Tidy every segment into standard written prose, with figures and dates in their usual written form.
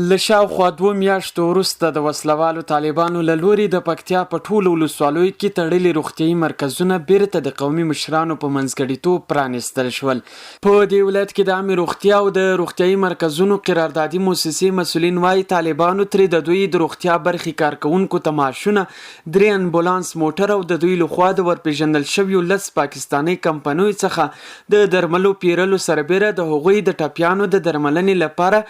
له شاوخوا 2 میاشتو وروسته د وسلوالو طالبانو له لوري د پکتیا په ټولو ولسوالیو کې تړلي روغتیایي مرکزونه بیرته د قومي مشرانو په منځګړیتوب پرانیستل شول. په دې ولایت کې د عامې روغتیا او د روغتیایي مرکزونو قراردادي موسسې مسؤلین وایي طالبانو ترې د دوی د روغتیا برخې کارکوونکو ته معاشونه، 3 امبولانس موټر او د دوی لخوا د ورپېژندل شویو 10 پاکستاني کمپنیو څخه د درملو پیرلو سربیره د هغوی د ټپیانو د درملنې لپاره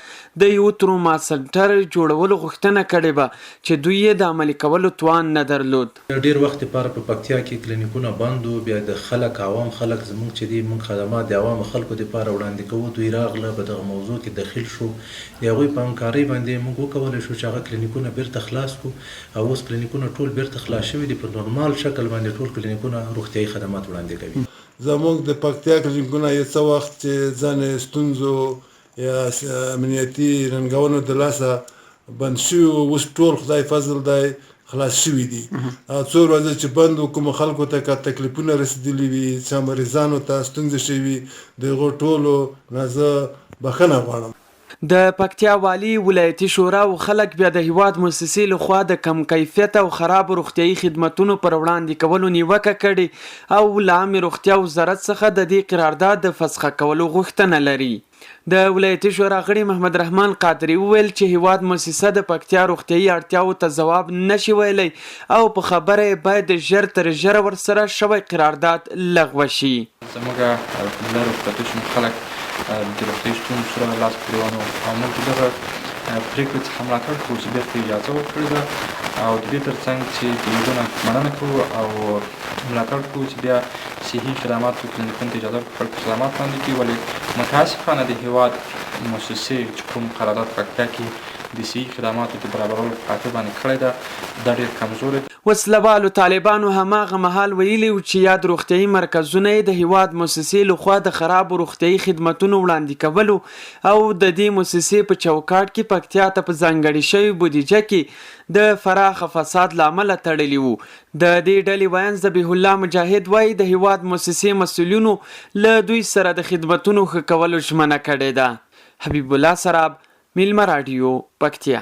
د یو تروما سنټر جوړولو غوښتنه کړې وه چې دوی یې د عملي کولو توان نه درلود. ډېر وخت لپاره په پکتیا کې کلینیکونه بند وو، بیا د عوام خلک زموږ چې دي موږ خدمات د عوامو خلکو لپاره وړاندې کوو. دوی راغله په دغه موضوع کې دخیل شو، د هغوی په همکارۍ باندې موږ وکولی شو چې هغه کلینیکونه بیرته خلاص کړو او اوس کلینیکونه ټول بیرته خلاص شوي دي. په نورمال شکل باندې ټول کلینیکونه روغتیایي خدمات وړاندې کوي. زموږ د پکتیا کلینیکونه یو څه وخت چې ځان ستونزو یا امنیتي ننګونو د لاسه بند شوي وو، اوس ټول خدای فضل دی خلاص شوي دي. څو ورځې چې بند وو کومو خلکو ته که تکلیفونه رسېدلي وي، چې مریضانو ته ستونزې شوي، د هغو ټولو نه زه بخښنه غواړم. د پکتیا والی، ولایتي شورا او خلک بیا د هیواد موسسې لخوا د کم کیفیت او خراب روغتیایي خدمتونو پر وړاندې کولو نیوکه کړې او له عامې روغتیا وزارت څخه د دې قرارداد د فسخه کولو غوښتنه لري. د ولایتي شورا غړي محمد رحمان قادري وویل چې هیواد موسسه د پکتیا روغتیایي اړتیاو ته ځواب نشي ویلی او په خبره باید ژر تر ژره ورسره شوی قرارداد لغوه شي. زموږ د روغتیایي خلک د روغتیایي ستونزو سره لاس پورې ونیو او موږ دغه پرېکړې څخه ملاتړ کوو چې بیرته اجازه ورکړې ده او د دې تر څنګ چې د یو نه مننه کوو او ملاتړ کوو چې بیا صحي خدماتو کلینیکونو ته اجازه ورکړل خدمات وړاندې کړي. ولې متاسفانه د هېواد موسسې چې کوم قرارداد په پکتیا کې د صحي خدماتو د برابرولو په خاطر باندې کړی ده دا ډېر کمزوری ده. وسلوالو طالبانو هماغه مهال ویلي و چې یاد روغتیایي مرکزونه یې د هیواد موسسې لخوا د خرابو روغتیایي خدمتونو وړاندې کولو او د دې موسسې په چوکاټ کې پکتیا ته په ځانګړې شوې بودیجه کې د فراخه فساد له امله تړلي وو. د دې ډلې ویاند ذبیح الله مجاهد وایي د هیواد موسسې مسؤلینو له دوی سره د خدمتونو ښه کولو ژمنه کړې ده. حبیب الله سراب، میلمه راډیو، پکتیا.